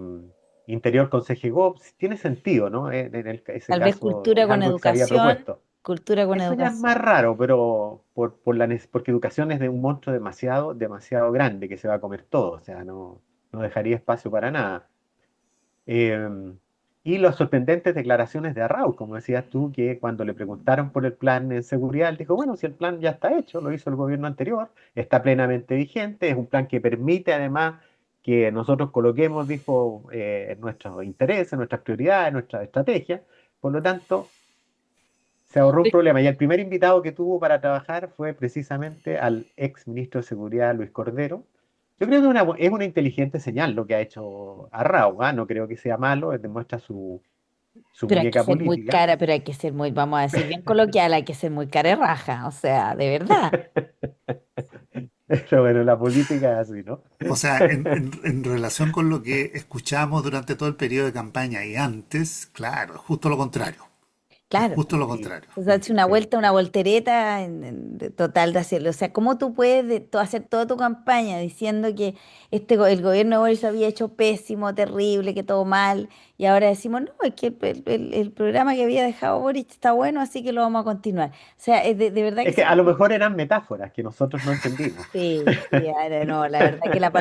Interior con CGGOP, tiene sentido, ¿no? Ese Tal vez caso cultura es con algo que se había educación, propuesto. cultura con Eso ya es más educación. raro, pero porque educación es de un monstruo demasiado, demasiado grande que se va a comer todo, o sea, no dejaría espacio para nada. Eh, y las sorprendentes declaraciones de Arrau, como decías tú, que cuando le preguntaron por el plan en seguridad, él dijo, bueno, si el plan ya está hecho, lo hizo el gobierno anterior, está plenamente vigente, es un plan que permite además que nosotros coloquemos, dijo, nuestros intereses, nuestras prioridades, nuestra estrategia. Por lo tanto, se ahorró un problema. Y el primer invitado que tuvo para trabajar fue precisamente al ex ministro de Seguridad, Luis Cordero. Yo creo que es una inteligente señal lo que ha hecho Arrau, ¿ah? No creo que sea malo, demuestra su Pero hay que muñeca ser muy política. cara, pero hay que ser muy, vamos a decir bien coloquial, hay que ser muy cara y raja, o sea, de verdad. Pero bueno, la política es así, ¿no? O sea, en relación con lo que escuchamos durante todo el periodo de campaña y antes, claro, es justo lo contrario. Es Claro. justo lo Sí, contrario. O sea, Mm. hace una sí, vuelta, una voltereta de total de hacerlo. O sea, ¿cómo tú puedes hacer toda tu campaña diciendo que el gobierno de Boris había hecho pésimo, terrible, que todo mal, y ahora decimos, no, es que el programa que había dejado Boris está bueno, así que lo vamos a continuar. O sea, de verdad que es que se... a lo mejor eran metáforas que nosotros no entendimos. Sí, sí, ahora no, la verdad que la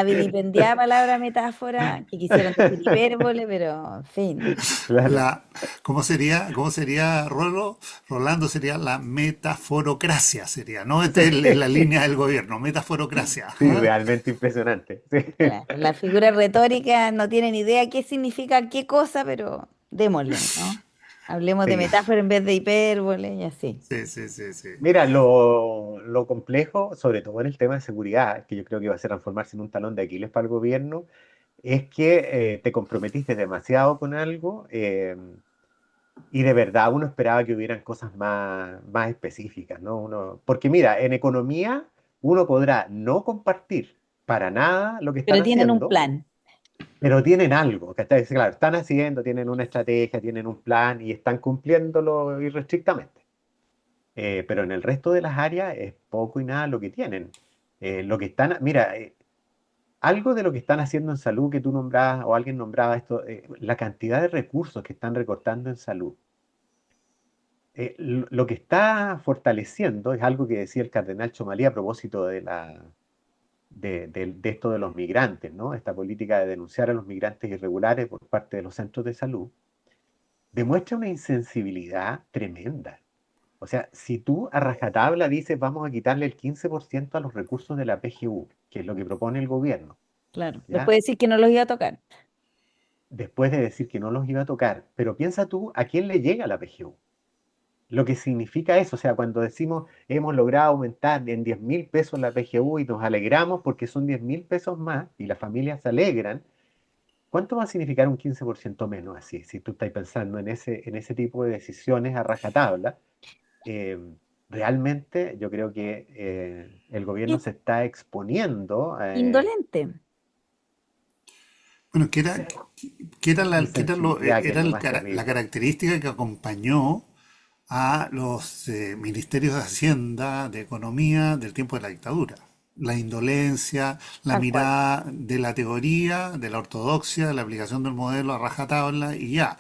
vilipendiada palabra metáfora, que quisieron decir hipérbole, pero en fin. Claro. La, cómo sería Rolo? Rolando sería la metaforocracia, sería, ¿no? Esta Sí, es la línea del gobierno, metaforocracia. sí, Ajá. realmente impresionante. Sí. Claro, las figuras retóricas no tienen idea qué significa qué cosa, pero démosle, ¿no? Hablemos de Sí. metáfora en vez de hipérbole y así. Sí, sí, sí, sí. Mira, lo complejo, sobre todo en el tema de seguridad, que yo creo que va a ser transformarse en un talón de Aquiles para el gobierno, es que te comprometiste demasiado con algo y de verdad uno esperaba que hubieran cosas más específicas, ¿no? Porque mira, en economía uno podrá no compartir para nada lo que están Pero tienen un haciendo, plan, pero tienen algo, ¿cachai? Claro, están haciendo, tienen una estrategia, tienen un plan y están cumpliéndolo irrestrictamente. Pero en el resto de las áreas es poco y nada lo que tienen. Lo que están, mira, algo de lo que están haciendo en salud que tú nombrabas o alguien nombraba esto, la cantidad de recursos que están recortando en salud. Lo que está fortaleciendo es algo que decía el cardenal Chomalí a propósito de esto de los migrantes, ¿no? Esta política de denunciar a los migrantes irregulares por parte de los centros de salud, demuestra una insensibilidad tremenda. O sea, si tú a rajatabla dices vamos a quitarle el 15% a los recursos de la PGU, que es lo que propone el gobierno, claro. ¿ya? Después decir que no los iba a tocar. Después de decir que no los iba a tocar, pero piensa tú a quién le llega la PGU. Lo que significa eso, o sea, cuando decimos hemos logrado aumentar en 10.000 pesos la PGU y nos alegramos porque son 10.000 pesos más y las familias se alegran, ¿cuánto va a significar un 15% menos así? Si tú estás pensando en ese tipo de decisiones a rajatabla, eh, realmente yo creo que el gobierno Es se está exponiendo indolente. Bueno, que era, que era, insensibilidad, que es era lo más la terrible. característica que acompañó a los ministerios de Hacienda, de Economía del tiempo de la dictadura. La indolencia, la Tal cual. mirada de la teoría, de la ortodoxia, de la aplicación del modelo a rajatabla y ya.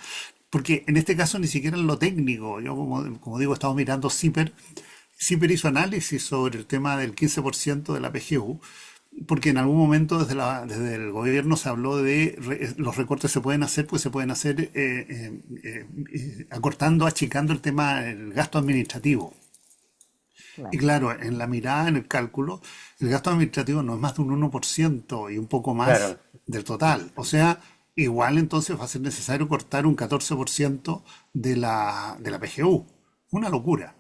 Porque en este caso ni siquiera en lo técnico, yo como digo, he estado mirando CIPER, CIPER hizo análisis sobre el tema del 15% de la PGU, porque en algún momento desde el gobierno se habló de los recortes se pueden hacer, pues se pueden hacer acortando, achicando el tema del gasto administrativo. Y Claro. claro, en la mirada, en el cálculo, el gasto administrativo no es más de un 1% y un poco más Claro, del total. O sea, igual entonces va a ser necesario cortar un 14% de la PGU. Una locura.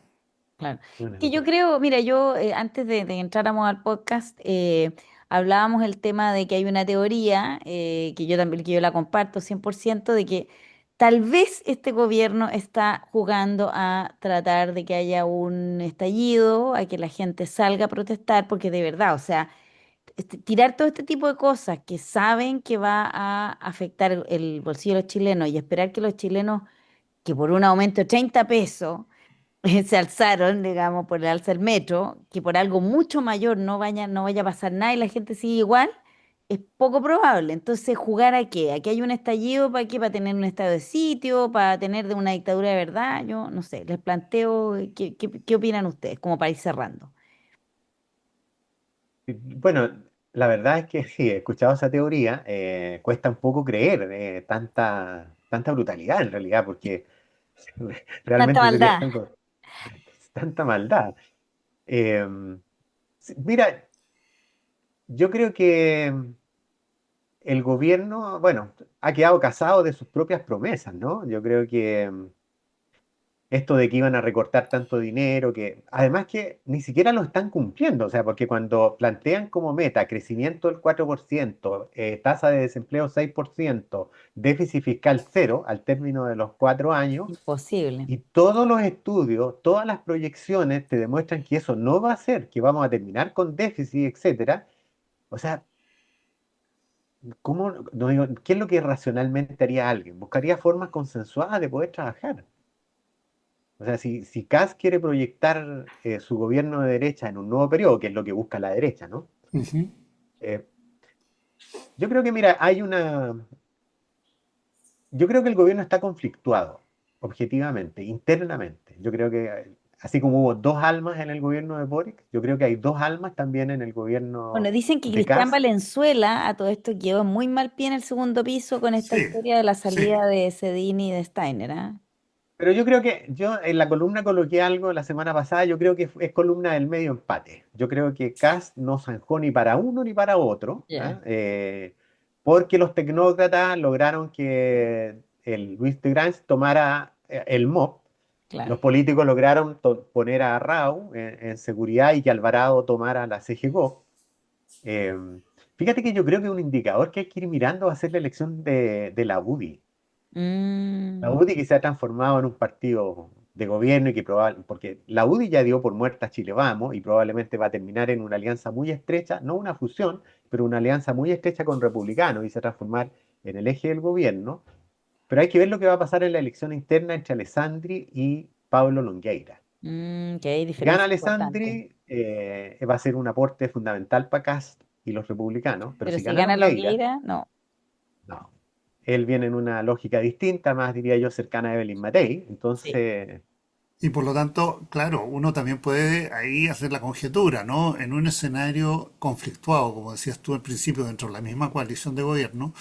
Claro. una Que yo locura. creo, mira, yo antes de entráramos al podcast, hablábamos el tema de que hay una teoría, que yo también, que yo la comparto 100%, de que tal vez este gobierno está jugando a tratar de que haya un estallido, a que la gente salga a protestar, porque de verdad, o sea, tirar todo este tipo de cosas que saben que va a afectar el bolsillo de los chilenos y esperar que los chilenos, que por un aumento de 30 pesos, se alzaron, digamos, por el alza del metro, que por algo mucho mayor no vaya a pasar nada y la gente sigue igual, es poco probable. Entonces, ¿jugar a qué? ¿Aquí hay un estallido para qué? ¿Para tener un estado de sitio? ¿Para tener de una dictadura de verdad? Yo no sé, les planteo, ¿qué opinan ustedes? Como para ir cerrando. Bueno, la verdad es que sí, he escuchado esa teoría, cuesta un poco creer tanta brutalidad en realidad, porque Tanta realmente sería maldad. tanta maldad. Eh, Mira, yo creo que el gobierno, bueno, ha quedado casado de sus propias promesas, ¿no? Yo creo que esto de que iban a recortar tanto dinero, que además que ni siquiera lo están cumpliendo, o sea, porque cuando plantean como meta crecimiento del 4%, tasa de desempleo 6%, déficit fiscal cero al término de los 4 años, Imposible. y todos los estudios, todas las proyecciones te demuestran que eso no va a ser, que vamos a terminar con déficit, etcétera. O sea, ¿cómo, no digo, qué es lo que racionalmente haría alguien? Buscaría formas consensuadas de poder trabajar. O sea, si Kass quiere proyectar su gobierno de derecha en un nuevo periodo, que es lo que busca la derecha, ¿no? Ujú. Eh, yo creo que, mira, yo creo que el gobierno está conflictuado, objetivamente, internamente. Yo creo que, así como hubo dos almas en el gobierno de Boric, yo creo que hay dos almas también en el Bueno, gobierno dicen que de Cristian Kass. Valenzuela a todo esto quedó muy mal pie en el segundo piso con esta Sí, historia de la sí. salida de Cedini y de Steiner, ¿ah? Pero yo creo que yo en la columna coloqué algo la semana pasada, yo creo que es columna del medio empate. Yo creo que Kast no zanjó ni para uno ni para otro, Ya, ¿ah? Porque los tecnócratas lograron que el Luis de Grange tomara el MOP, claro. los políticos lograron poner a Rau en seguridad y que Alvarado tomara la CGCO. Eh, Fíjate que yo creo que un indicador que hay que ir mirando va a ser la elección de la UDI. La Mm, UDI que se ha transformado en un partido de gobierno y que probablemente, porque la UDI ya dio por muerta a Chile Vamos y probablemente va a terminar en una alianza muy estrecha, no una fusión, pero una alianza muy estrecha con republicanos y se va a transformar en el eje del gobierno. Pero hay que ver lo que va a pasar en la elección interna entre Alessandri y Pablo Longueira. que hay Si gana diferencia importante. Alessandri, va a ser un aporte fundamental para Kast y los republicanos, pero Pero si si gana gana Longueira, Longueira, no. no. Él viene en una lógica distinta, más diría yo cercana a Evelyn Matei, Sí. entonces. Y por lo tanto, claro, uno también puede ahí hacer la conjetura, ¿no? En un escenario conflictuado, como decías tú al principio, dentro de la misma coalición de gobierno,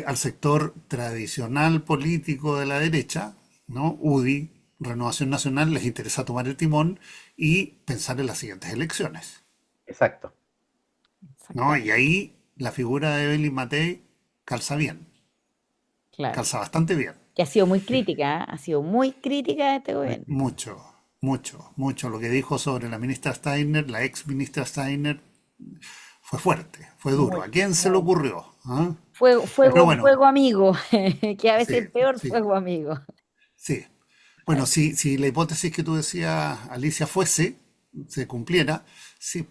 al sector tradicional político de la derecha, ¿no? UDI, Renovación Nacional, les interesa tomar el timón y pensar en las siguientes elecciones, Exacto. ¿no? Y Exactamente. ahí la figura de Evelyn Matei calza bien, Claro. calza bastante bien. Que ha sido muy crítica, ¿ah? Ha sido muy crítica de este gobierno. Mucho, mucho, mucho. Lo que dijo sobre la ministra Steiner, la ex ministra Steiner, fue fuerte, fue duro. Muy, ¿A quién se le muy. ocurrió? ¿Ah? Fuego, Pero fuego, bueno, fuego amigo, que a veces sí, el peor sí, fuego amigo. sí. Bueno, si la hipótesis que tú decías, Alicia, fuese, se cumpliera, sí,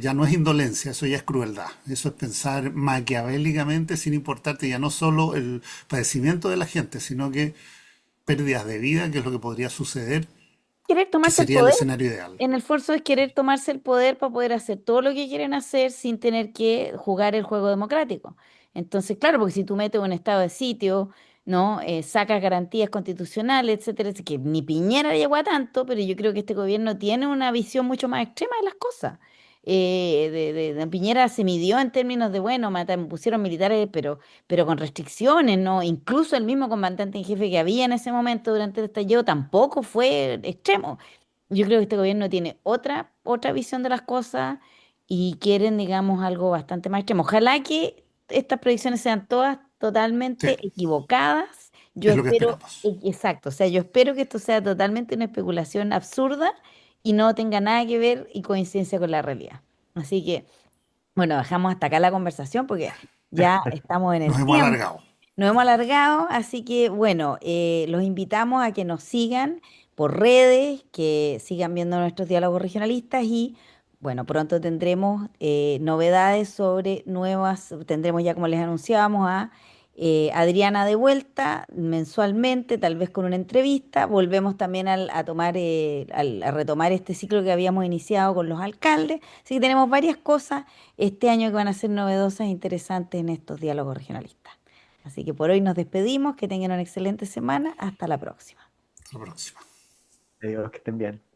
ya no es indolencia, eso ya es crueldad. Eso es pensar maquiavélicamente sin importarte ya no solo el padecimiento de la gente, sino que pérdidas de vida, que es lo que podría suceder, Querer que tomarse el sería el poder. escenario ideal. En el esfuerzo es querer tomarse el poder para poder hacer todo lo que quieren hacer sin tener que jugar el juego democrático. Entonces, claro, porque si tú metes un estado de sitio, ¿no? Sacas garantías constitucionales, etcétera, es que ni Piñera llegó a tanto, pero yo creo que este gobierno tiene una visión mucho más extrema de las cosas. Piñera se midió en términos de, bueno, pusieron militares, pero con restricciones, ¿no? Incluso el mismo comandante en jefe que había en ese momento durante el estallido tampoco fue extremo. Yo creo que este gobierno tiene otra visión de las cosas y quieren, digamos, algo bastante más extremo. Ojalá que estas predicciones sean todas Sí, totalmente equivocadas. Yo es lo que espero, esperamos. exacto, o sea, yo espero que esto sea totalmente una especulación absurda y no tenga nada que ver y coincidencia con la realidad. Así que, bueno, dejamos hasta acá la conversación porque ya estamos en Nos el hemos tiempo. alargado. Nos hemos alargado, así que bueno, los invitamos a que nos sigan por redes, que sigan viendo nuestros diálogos regionalistas y bueno, pronto tendremos novedades sobre nuevas, tendremos ya como les anunciábamos a Adriana de vuelta mensualmente, tal vez con una entrevista. Volvemos también a tomar, a retomar este ciclo que habíamos iniciado con los alcaldes. Así que tenemos varias cosas este año que van a ser novedosas e interesantes en estos diálogos regionalistas. Así que por hoy nos despedimos, que tengan una excelente semana. Hasta la próxima. Hasta la próxima. Adiós, que estén bien.